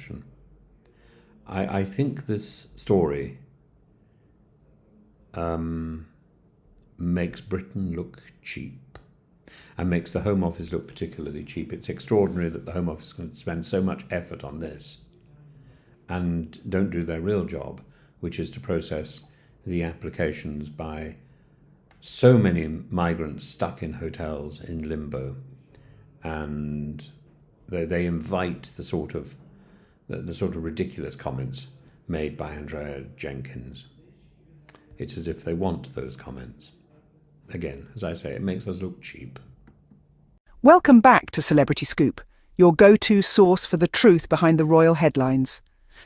succession. I think this story makes Britain look cheap and makes the Home Office look particularly cheap. It's extraordinary that the Home Office can spend so much effort on this and don't do their real job, which is to process the applications by so many migrants stuck in hotels in limbo. And they invite the sort of ridiculous comments made by Andrea Jenkins. It's as if they want those comments. Again, as I say, it makes us look cheap. Welcome back to Celebrity Scoop, your go-to source for the truth behind the royal headlines.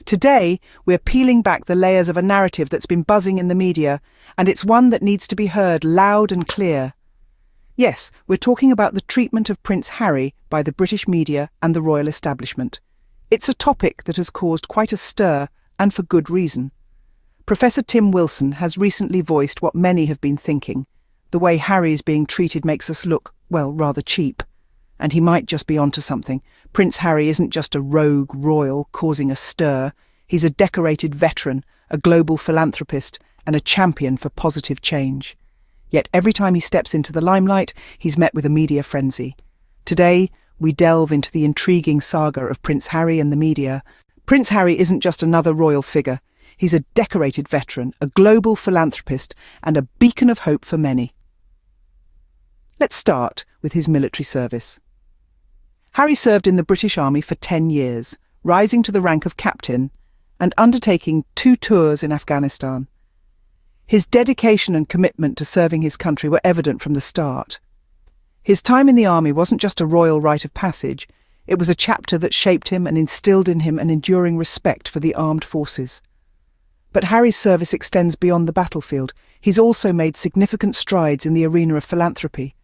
Today, we're peeling back the layers of a narrative that's been buzzing in the media, and it's one that needs to be heard loud and clear. Yes, we're talking about the treatment of Prince Harry by the British media and the royal establishment. It's a topic that has caused quite a stir, and for good reason. Professor Tim Wilson has recently voiced what many have been thinking. The way Harry's being treated makes us look, well, rather cheap. And he might just be onto something. Prince Harry isn't just a rogue royal causing a stir. He's a decorated veteran, a global philanthropist, and a champion for positive change. Yet every time he steps into the limelight, he's met with a media frenzy. Today, we delve into the intriguing saga of Prince Harry and the media. Prince Harry isn't just another royal figure. He's a decorated veteran, a global philanthropist, and a beacon of hope for many. Let's start with his military service. Harry served in the British Army for 10 years, rising to the rank of captain and undertaking 2 tours in Afghanistan. His dedication and commitment to serving his country were evident from the start. His time in the army wasn't just a royal rite of passage, it was a chapter that shaped him and instilled in him an enduring respect for the armed forces. But Harry's service extends beyond the battlefield. He's also made significant strides in the arena of philanthropy.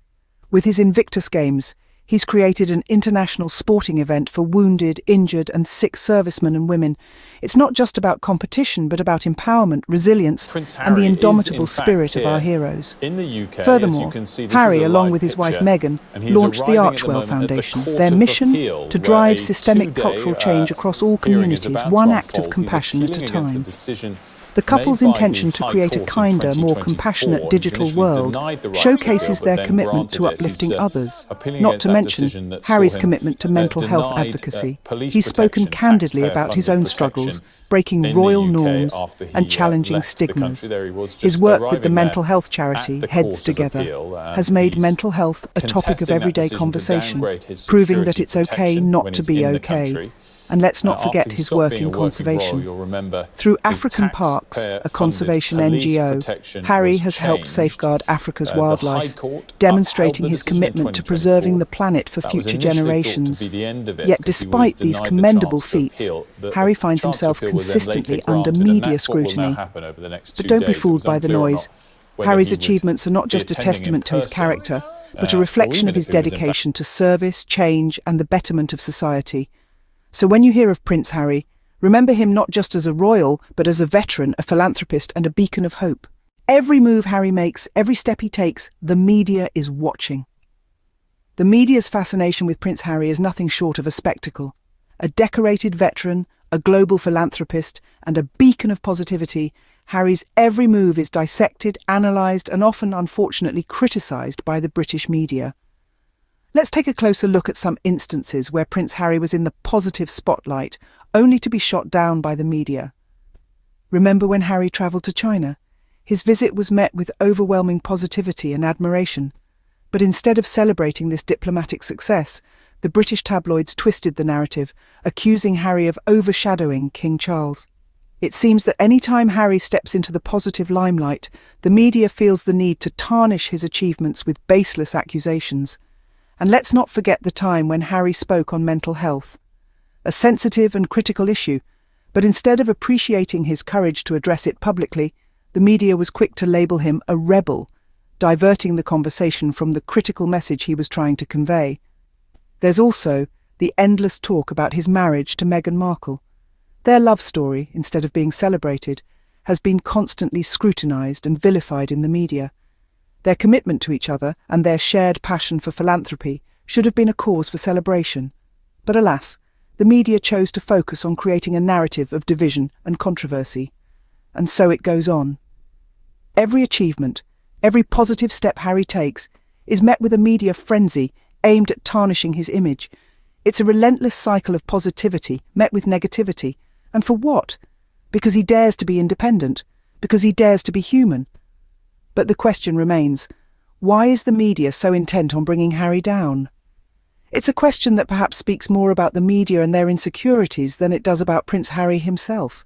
With his Invictus Games, he's created an international sporting event for wounded, injured and sick servicemen and women. It's not just about competition, but about empowerment, resilience and the indomitable spirit of our heroes. In the UK, Furthermore, Harry, along with his wife Meghan, launched the Archwell Foundation. Their mission? To drive systemic cultural change across all communities, one act of compassion at a time. The couple's intention to create a kinder, more compassionate digital world showcases their commitment to uplifting others, not to mention Harry's commitment to mental health advocacy. He's spoken candidly about his own struggles, breaking royal norms and challenging stigmas. His work with the mental health charity Heads Together has made mental health a topic of everyday conversation, proving that it's okay not to be okay. And let's not forget his work in conservation. Through African Parks, a conservation NGO, Harry has helped safeguard Africa's wildlife, demonstrating his commitment to preserving the planet for future generations. Yet despite these commendable feats, Harry finds himself consistently under media scrutiny. But don't be fooled by the noise. Harry's achievements are not just a testament to his character, but a reflection of his dedication to service, change, and the betterment of society. So when you hear of Prince Harry, remember him not just as a royal, but as a veteran, a philanthropist, and a beacon of hope. Every move Harry makes, every step he takes, the media is watching. The media's fascination with Prince Harry is nothing short of a spectacle. A decorated veteran, a global philanthropist, and a beacon of positivity, Harry's every move is dissected, analysed, and often, unfortunately, criticised by the British media. Let's take a closer look at some instances where Prince Harry was in the positive spotlight, only to be shot down by the media. Remember when Harry travelled to China? His visit was met with overwhelming positivity and admiration. But instead of celebrating this diplomatic success, the British tabloids twisted the narrative, accusing Harry of overshadowing King Charles. It seems that any time Harry steps into the positive limelight, the media feels the need to tarnish his achievements with baseless accusations. And let's not forget the time when Harry spoke on mental health. A sensitive and critical issue, but instead of appreciating his courage to address it publicly, the media was quick to label him a rebel, diverting the conversation from the critical message he was trying to convey. There's also the endless talk about his marriage to Meghan Markle. Their love story, instead of being celebrated, has been constantly scrutinised and vilified in the media. Their commitment to each other and their shared passion for philanthropy should have been a cause for celebration. But alas, the media chose to focus on creating a narrative of division and controversy. And so it goes on. Every achievement, every positive step Harry takes, is met with a media frenzy aimed at tarnishing his image. It's a relentless cycle of positivity met with negativity. And for what? Because he dares to be independent, because he dares to be human. But the question remains, why is the media so intent on bringing Harry down? It's a question that perhaps speaks more about the media and their insecurities than it does about Prince Harry himself.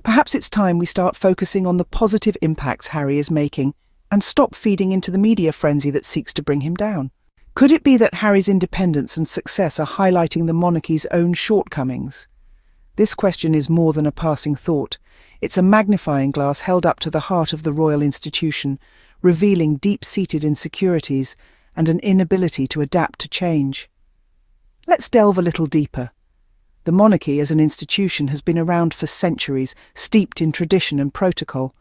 Perhaps it's time we start focusing on the positive impacts Harry is making and stop feeding into the media frenzy that seeks to bring him down. Could it be that Harry's independence and success are highlighting the monarchy's own shortcomings? This question is more than a passing thought. It's a magnifying glass held up to the heart of the royal institution, revealing deep-seated insecurities and an inability to adapt to change. Let's delve a little deeper. The monarchy as an institution has been around for centuries, steeped in tradition and protocol.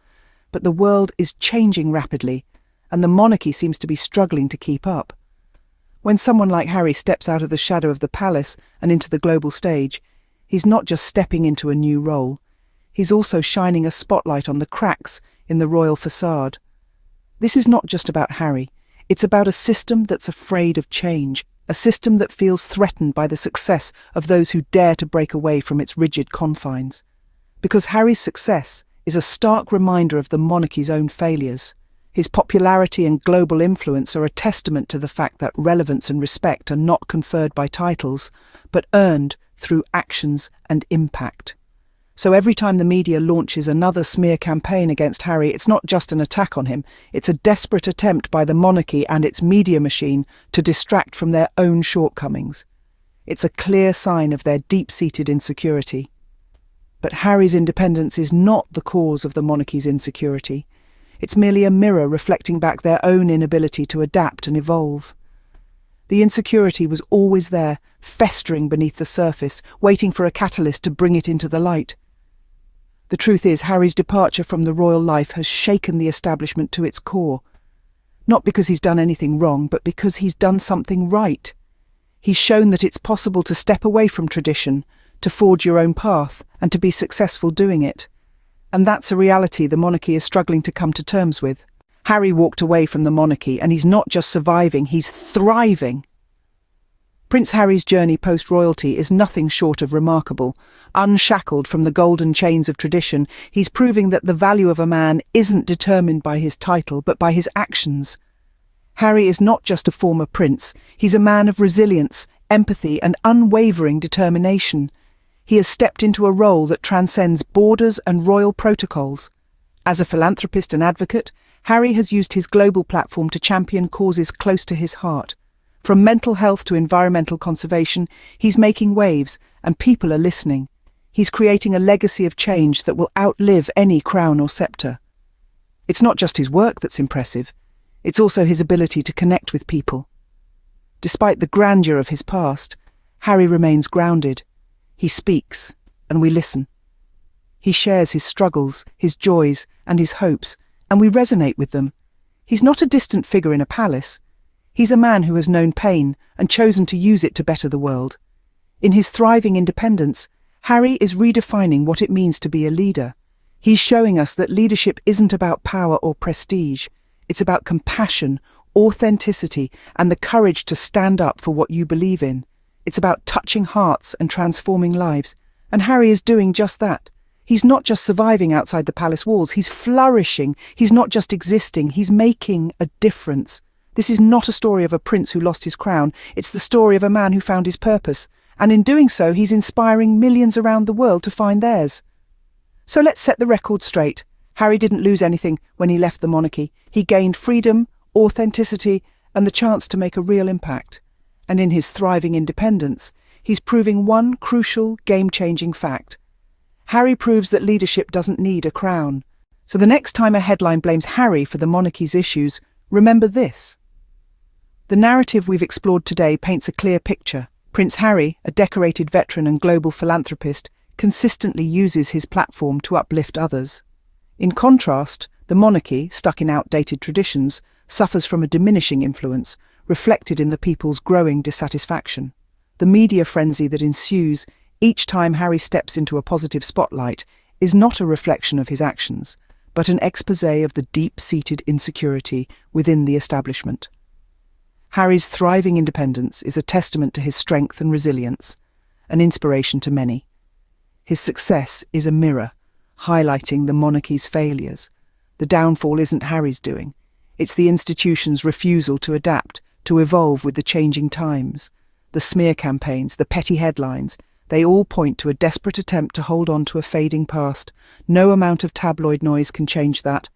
But the world is changing rapidly, and the monarchy seems to be struggling to keep up. When someone like Harry steps out of the shadow of the palace and into the global stage, he's not just stepping into a new role, he's also shining a spotlight on the cracks in the royal facade. This is not just about Harry, it's about a system that's afraid of change, a system that feels threatened by the success of those who dare to break away from its rigid confines. Because Harry's success is a stark reminder of the monarchy's own failures. His popularity and global influence are a testament to the fact that relevance and respect are not conferred by titles, but earned through actions and impact. So every time the media launches another smear campaign against Harry, it's not just an attack on him, it's a desperate attempt by the monarchy and its media machine to distract from their own shortcomings. It's a clear sign of their deep-seated insecurity. But Harry's independence is not the cause of the monarchy's insecurity. It's merely a mirror reflecting back their own inability to adapt and evolve. The insecurity was always there, festering beneath the surface, waiting for a catalyst to bring it into the light. The truth is, Harry's departure from the royal life has shaken the establishment to its core. Not because he's done anything wrong, but because he's done something right. He's shown that it's possible to step away from tradition, to forge your own path, and to be successful doing it. And that's a reality the monarchy is struggling to come to terms with. Harry walked away from the monarchy, and he's not just surviving, he's thriving. Prince Harry's journey post-royalty is nothing short of remarkable. Unshackled from the golden chains of tradition, he's proving that the value of a man isn't determined by his title, but by his actions. Harry is not just a former prince, he's a man of resilience, empathy, and unwavering determination. He has stepped into a role that transcends borders and royal protocols. As a philanthropist and advocate, Harry has used his global platform to champion causes close to his heart. From mental health to environmental conservation, he's making waves, and people are listening. He's creating a legacy of change that will outlive any crown or scepter. It's not just his work that's impressive, it's also his ability to connect with people. Despite the grandeur of his past, Harry remains grounded. He speaks, and we listen. He shares his struggles, his joys, and his hopes, and we resonate with them. He's not a distant figure in a palace. He's a man who has known pain and chosen to use it to better the world. In his thriving independence, Harry is redefining what it means to be a leader. He's showing us that leadership isn't about power or prestige. It's about compassion, authenticity, and the courage to stand up for what you believe in. It's about touching hearts and transforming lives. And Harry is doing just that. He's not just surviving outside the palace walls, he's flourishing. He's not just existing, he's making a difference. This is not a story of a prince who lost his crown, it's the story of a man who found his purpose. And in doing so, he's inspiring millions around the world to find theirs. So let's set the record straight. Harry didn't lose anything when he left the monarchy. He gained freedom, authenticity, and the chance to make a real impact. And in his thriving independence, he's proving one crucial, game-changing fact. Harry proves that leadership doesn't need a crown. So the next time a headline blames Harry for the monarchy's issues, remember this. The narrative we've explored today paints a clear picture. Prince Harry, a decorated veteran and global philanthropist, consistently uses his platform to uplift others. In contrast, the monarchy, stuck in outdated traditions, suffers from a diminishing influence, reflected in the people's growing dissatisfaction. The media frenzy that ensues each time Harry steps into a positive spotlight is not a reflection of his actions, but an exposé of the deep-seated insecurity within the establishment. Harry's thriving independence is a testament to his strength and resilience, an inspiration to many. His success is a mirror, highlighting the monarchy's failures. The downfall isn't Harry's doing. It's the institution's refusal to adapt, to evolve with the changing times. The smear campaigns, the petty headlines, they all point to a desperate attempt to hold on to a fading past. No amount of tabloid noise can change that.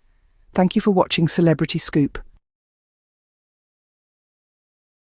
Thank you for watching Celebrity Scoop.